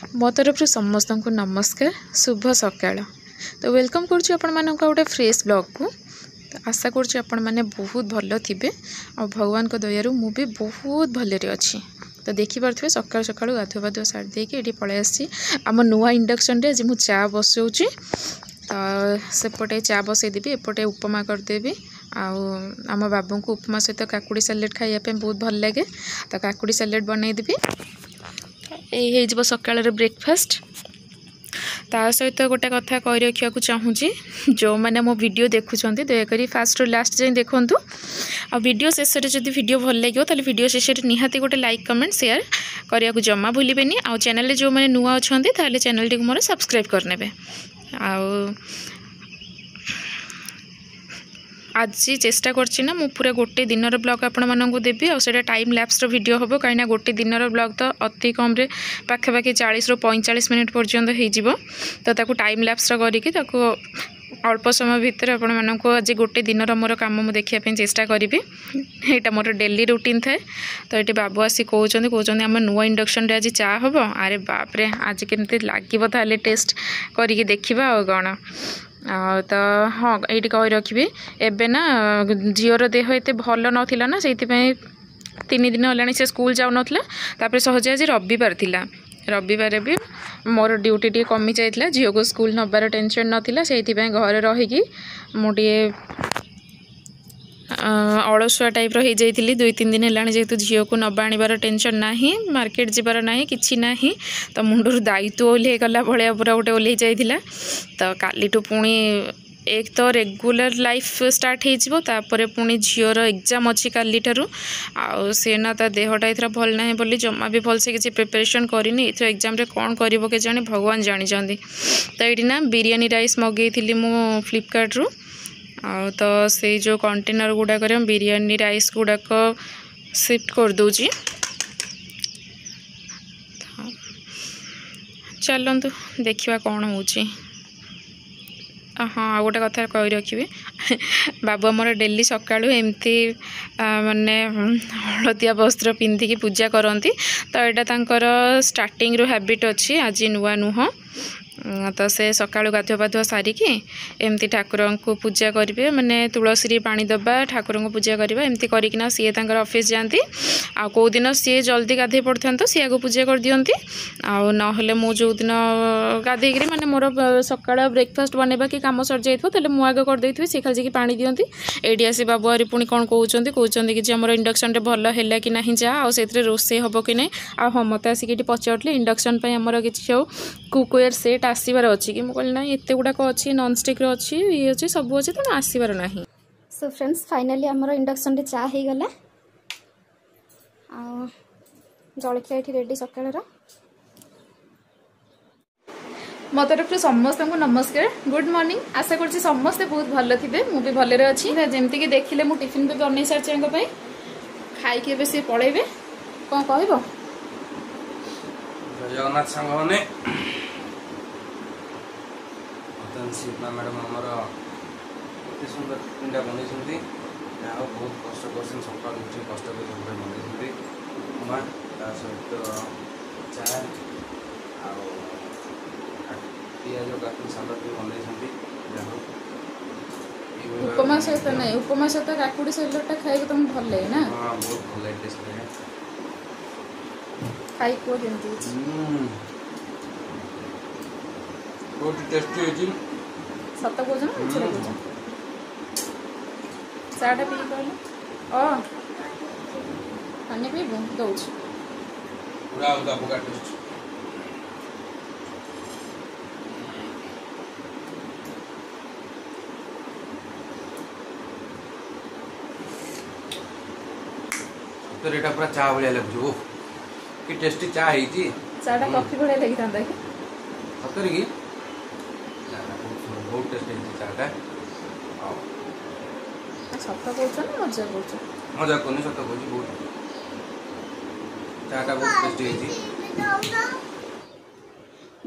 मो तरफ समस्त को नमस्कार शुभ सकाळ। तो वेलकम करुच्ची आपण मानक गोटे फ्रेश ब्लॉग को। तो आशा करुच्ची आपण माने बहुत भल थिबे और भगवान को दयारु मु भी बहुत भलरे अच्छी। तो देखिपे सकाल सकाल गाधुआ पाधुआ सारी देकी ये पलि आसी आम नुआ इंडक्शन रे आज मु चा बसाऊँगी। तो सेपटे चा बसईदेवी एपटे उपमा करदेवी। आम बाबू को उपमा सहित काकुड़ी सालेड खाइबा बहुत भल लगे। तो काकुड़ी सालेड बनईदेवी यही सकाल ब्रेकफास्ट। ता सहित गोटे कथा कही रखा चाहूँगी जो मैंने मो वीडियो देखुं दयाकोरी फास्ट रु लास्ट जाए देखूँ। आ वीडियो शेष में जब वीडियो भल लगे तो वीडियो शेष में निहाती गोटे लाइक कमेंट शेयर करने को जमा भूलें। आ चैनल जो मैंने नुआ अच्छा ताले चैनल टी मोर सब्सक्राइब करने। आज चेष्टा करछि ना मु पूरा गोटे दिनर ब्लॉग आपण मानक देवी और सेटा टाइम लैप्स वीडियो हम कहीं गोटे दिनर ब्लॉग तो अति कम रे पाखापाखि 40 ରୁ 45 मिनट पर्यंत हो तो ताकू टाइम लैप्स करके अल्प समय भितर आपण मानक आज गोटे दिनर मोर काम मु देखिया चेष्टा करी। यहाँ मोर डेली रूटीन थाए। तो ये बाबू आसी कहते आम नुआ इंडक्शन रे आज चा हम। अरे बापरे आज केमती लगे ताले टेस्ट करके देखा और कौन। तो हाँ ये कही रखी एबे ना झीवर देह एते भल नाला ना से 3 दिन है से स्कूल जाऊ नाला। सहजे आज रविवार थिला। रविवार भी मोर ड्यूटी टी कमी जाइए झील को स्कूल नबार टेंशन नाला से घरे रहीकि मुझे अलसुआ टाइप रही जाइली 2-3 दिन है जेहेतु झील को नबा आनिबार टेंशन ना मार्केट जीवार ना कि ना तो मुंडर दायित्व ओल्हे गला भाया पूरा गोटे ओल्हे जाइला। तो काली पुणी एक तो रेगुलर लाइफ स्टार्ट होपर पुणी झीवर एग्जाम अच्छी काली ठारू से ना ता देहटा एथर भल ना बोली जमा भी भलसे किसी प्रिपरेशन करनी एथर एग्जाम रे कौन कर जाने भगवान जानी। तो ये ना बिरियानी राइस मगई मु फ्लिपकार्ट रु तो से जो कंटेनर गुड़ाक बिरियानी राइस गुड़ाक शिफ्ट कर दूची। चलतु देखा कौन हो। हाँ गोटे कथा कही रखी बाबू आमर डेली सकाळु एमती माने हलदिया वस्त्र पिंधिकी पूजा करती। तो यहाँ तांकर स्टार्टिंग रू हैबिट अच्छी आज नुआ नुह। तो से सकाळु गाधुआ पाधुआ सारिकी एमती ठाकुर को पूजा करेंगे माने तुलसी पानी दबा ठाकुर को पूजा करवा एमती करना सी ऑफिस जाती। आ कौ दिन सी जल्दी गाधे पड़ता तो सी आगे पूजा कर दियंती। ना मु जो दिन गाधे माने मोर सकाळ ब्रेकफास्ट बनवा कि कम सर जाइए मु आगे करदे सी खाली पानी दियंती। एडी आसी बाबू आरी पुणी कौन कहते कि आम इंडक्शन भल है कि ना जा से रोसे हम कि नहीं। हाँ मत आसिक पचारे इंडक्शन आमर कि कुकवेयर सेट आसबार अच्छी कि मुझे ना एत गुड़ाक अच्छी नॉनस्टिक अच्छी ये अच्छी सब अच्छी तेना आसबार ना। सो फ्रेंड्स फाइनली आमर इंडक्शन रे चा हो गला। जलखिया ये रेडी सकाळ। मो तरफ समस्त को नमस्कार गुड मॉर्निंग। आशा कर समस्ते बहुत भल थे मु भी भलरे अच्छी। जमती कि देखिले मु टिफिन भी बनई सारी खाई सी पलैबे कौन कह जगन्नाथ सांग सीता मैडम आमर अति सुंदर पिंडा बनई बहुत कष्ट कर सकाल उठी कष्ट कर बनई उपमा सहित चा पिज काकुड़ी सालड भी बनई। उपमा सहित नहीं उपमा सहित काकुड़ी सालडटा खाइबा तुम भल लगे ना। हाँ बहुत भल लगे टेस्ट लगे खाई को केमती बहुत टेस्टी होची। सत कौन ना मिछरे कौन चाटा पी कहले पानी पीबू दौर पूरा उदा पका टेस्ट। तो रेटा पूरा चा भाया लगुच ओ कि टेस्टी चा है चाटा कॉफी भाया लगी था कि सतरे कि बहुत टेस्टी है चाटा। सत कौन ना मजा कर मजा करनी सत कह बहुत चाटा बहुत टेस्टी है।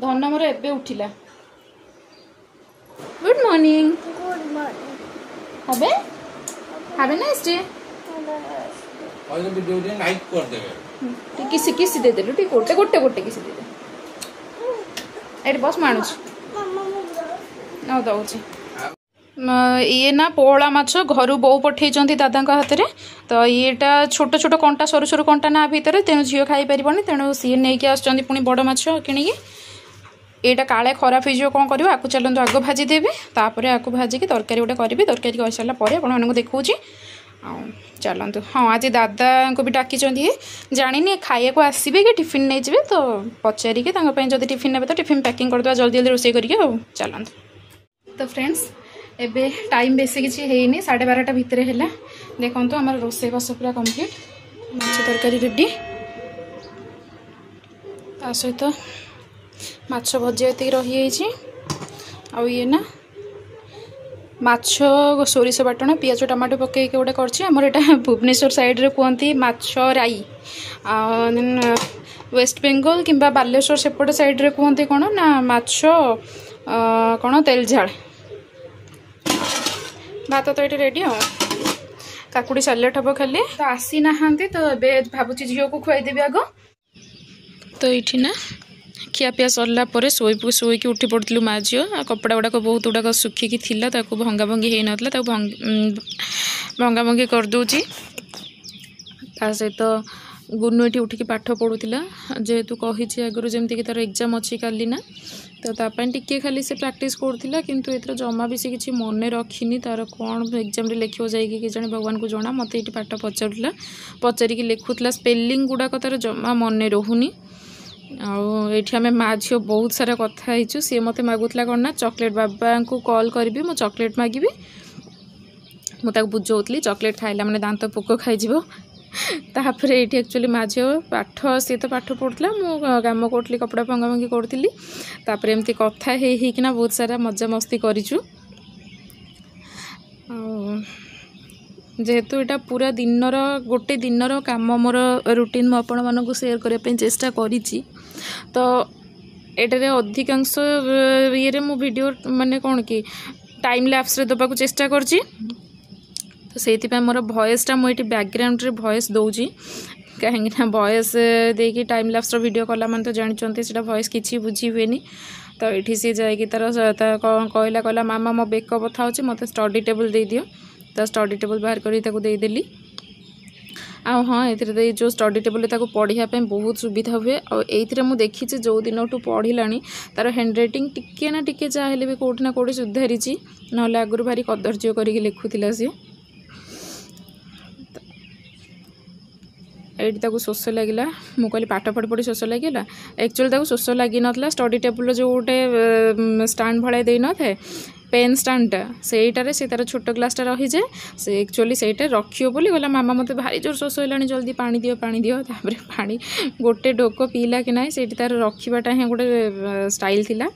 धन मोर एबे उठिला। Good morning have a nice day. Video night कर देबे किसी किसी दे देलु ठीक गोटे गोटे गोटे किसी दे दे ଏଠି ବସ୍ ମୁଁ ଆଣୁଛି ଆଉ ଦେଉଛି। ये ना पोहला माछ घर बो पठे दादा हाथ में तो येटा छोट छोट कंटा सरू सरू कंटा ना भितर तेणु झील खाई पार तेणु सी नहीं आसुँच पुणी बड़ माछ किणिकी एटा काले खराब हो कौन कर आपको चलते आग भाजीदेवी तापर आपको भाजिकी तरकारी गोटे करी तरकारी कर सारापर आपको देखा चलतु। हाँ आज दादा को भी डाकी जानी खाया को आसबे कि टिफिन नहीं जाए तो पचारिके जब टिफिन ने तो टिफिन पैकिंग करदे जल्दी जल्दी रोषे करके चलतु। तो फ्रेंड्स एबे टाइम बेसी किसी है 12:30 भितर है देखो तो आम रोषे बस पूरा कंप्लीट माछ तरकारी रेडी ता सहित माछ भजा ये रही ये ना माछ सोरिष बाटण पियाज टमाटो पकई गोटे कर भुवनेश्वर साइड रे कहती माछ राई वेस्ट बेंगल किंबा बालेश्वर सेपट साइड रे कहते कौन ना माछ कौन तेलझाड़ भात तो ये रेडी हाँ काकुड़ी सालेट हम खाली तो आसी ना तो भावुची झील को खुआईदेवी आग तो ये ना खियापिया सरला शोईकी उठी पड़ू माँ झी कपड़ा गुड़ाक बहुत गुड़ाक सुखिकी भंगा भंगी हो नाला भंगा भंगी करदे सहित गुनु ये उठिकी पाठ पढ़ुला जेहेतु कही आगुरी जमीक तार एग्जाम अच्छी काली ना तो तापाई टिके खाली से प्रैक्टिस करूला किंतु एथर जमा भी से किसी मन रखिनी तार कौन एग्जाम लिखो जाएगी कि जाने भगवान को जना मत ये पाठ पचारूला पचारिकी लिखुला स्पेलिंग गुड़ाक तार जमा मन रोनी आठी आम माँ झील बहुत सारा कथा सी मत मागुला कौन ना चॉकलेट बाबा को कॉल करी मु चॉकलेट मागिबी मुझे बुझाऊली चॉकलेट खाइला मैंने दांत पोक खाई तापर ये एक्चुअली माँ झील पाठ सी तो पाठ पढ़ुला मु काम करी कपड़ा भंगा भंगी करी तापर एमती कथा होना बहुत सारा मजा मस्ती करूँ जेहेतु यहाँ पूरा दिनर गोटे दिनर काम मोर रूटीन मु आपण मानक शेयर करने चेष्टा करी तो एटारे अधिकांश ये मु वीडियो माने कौन कि टाइम लैप्स रे दबा को चेष्टा करची तो से मोर भॉइसटा मुझे बैकग्राउंड रे भॉइस दौजी कहीं भॉइस देकी टाइम लैप्स रो वीडियो कला मन तो जानते से भॉइस किसी बुझी हुए तो ये सी जाकि तार कहला मामा मो बेक बथा हो मत स्टडी टेबल दे दियो तो स्टडी टेबल बाहर करदेली हाँ ये जो स्टडी टेबल पढ़ापी बहुत सुविधा हुए और मुझे देखी जो दिन पढ़ला तार हैंड रईटिंग टिके ना टिके चाहे भी कौटना कौटी सुधारी ना आगुरी भारी कदर्य करके लिखुला सी ये शोष लगे मु कहली पाठ पढ़ी पढ़ी शोष लगे एक्चुअली शोष लगी ना स्टडी टेबल जो गोटे स्टाण्ड भाया दे न था पेन स्टाण्डटा सेटारे से तार छोट ग्लासटा रही जाए से एक्चुअली सेटा रखियो बोली गला मामा मत भारी जोर शोष है जल्दी पानी दियो तापर पानी गोटे ढोक पीला कि ना से तार रखाटा हाँ गोटे स्टाइल थिला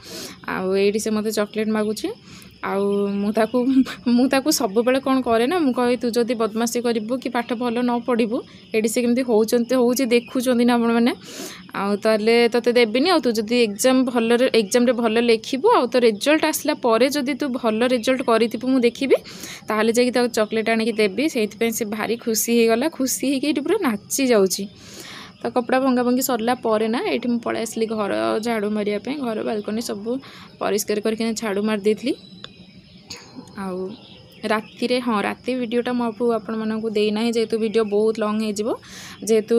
आउ ये से मत चॉकलेट मागुची आउ सब बेले कौन करे ना मुझे तू जदि बदमाशी करू कि पाठ भल न पढ़ू ये से केमती हो देखुं ना आपण मैंने आते तोते देविनी तू जदि एग्जाम भल लिखबू आ तो रिजल्ट आसला परे जदि तू भल रिजल्ट करू मुझे देखी ताहले जाकि चॉकलेट आनिकी देवी से भारी खुशी हो गला खुशी होगी पूरा नाची जाऊँगी तो कपड़ा भंगा भंगी सरला परे ना ये मुझे पलि आसली घर झाड़ू मारियापी घर बालकनी सब परिष्कार करके झाड़ू मार देती आउ राति हाँ राति वीडियोटा मुझे आपण मानक देना जेहेतु वीडियो बहुत लॉन्ग हो जेहेतु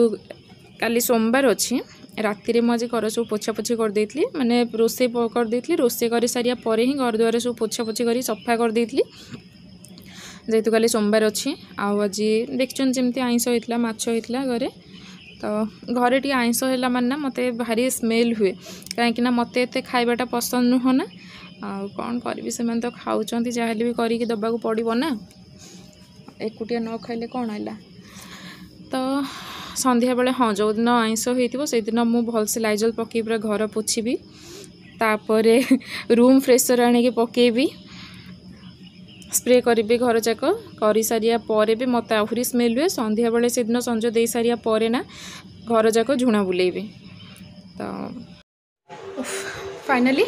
काली सोमवार अच्छी राति मुझे घर सब पोछापोछी करदे माने रोषे करदे रोषे कर सारिया पर ही घर द्वार सब पोछापोछी कर सफा करदे जेहेतु काली सोमवार अच्छी आज देखुन जमी आइंस होता माछ होता घरे तो घरे टी आइंस है मानना मत भारी स्मेल हुए कहीं मत एत खाइबाटा पसंद नुह ना कौन करी से तो खाऊँ जहाँ भी करके दबाक पड़ो ना एकुटिया न खाइले कौन है तो संध्या बेले हाँ जो दिन आइंस हो से दिन मुझे भलसे लाइजल पकई पूरा घर पोछी तापर रूम फ्रेशर आने पकेबी स्प्रे करी घर जाक कर सारिया पर भी मत आहरी स्मेल हुए संध्या बेले से दिन संज दे सारिया पर ना घर जाक झुणा बुलेबी तो फाइनाली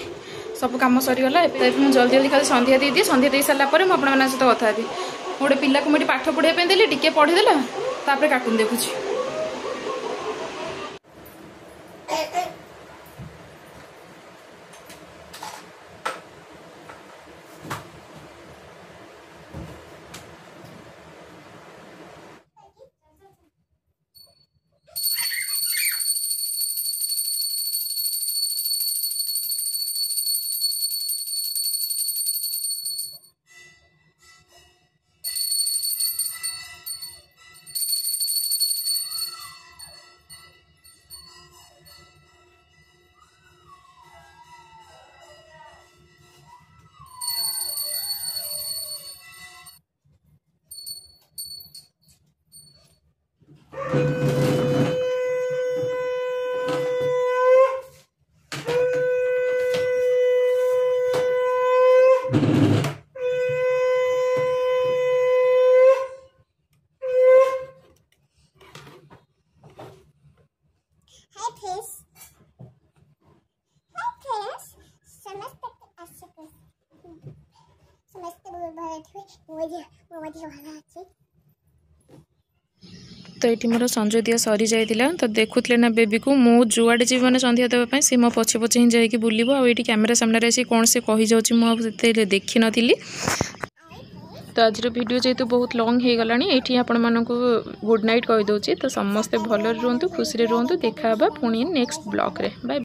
सब कम सरीगला मुझे जल्दी जल्दी खाली संध्या दे दिए संध्या दे सारापर मुझे आप सहित कथा भी गोटे पिला को मुझे पाठ पढ़ाई देली टिके पढ़ीदेला तापर कार्टून देखुची तो ये मोर संजय दिया सरी जाइला तो देखुले ना बेबी को मु जुआड़े जी मैंने संध्या देवाई सी मो पछे पछे ही जाकि बुलव आईटी कैमेरा सामने आसी कौन से कही जाऊँगी मुझे देखी नी। तो आज वीडियो जेहेतु बहुत लॉन्ग हो गला ये आपण मानक गुड नाइट कहीदे तो समस्ते भल रुहतु खुशी रुहतु देखा पुणी नेक्स्ट ब्लॉग रे बाय।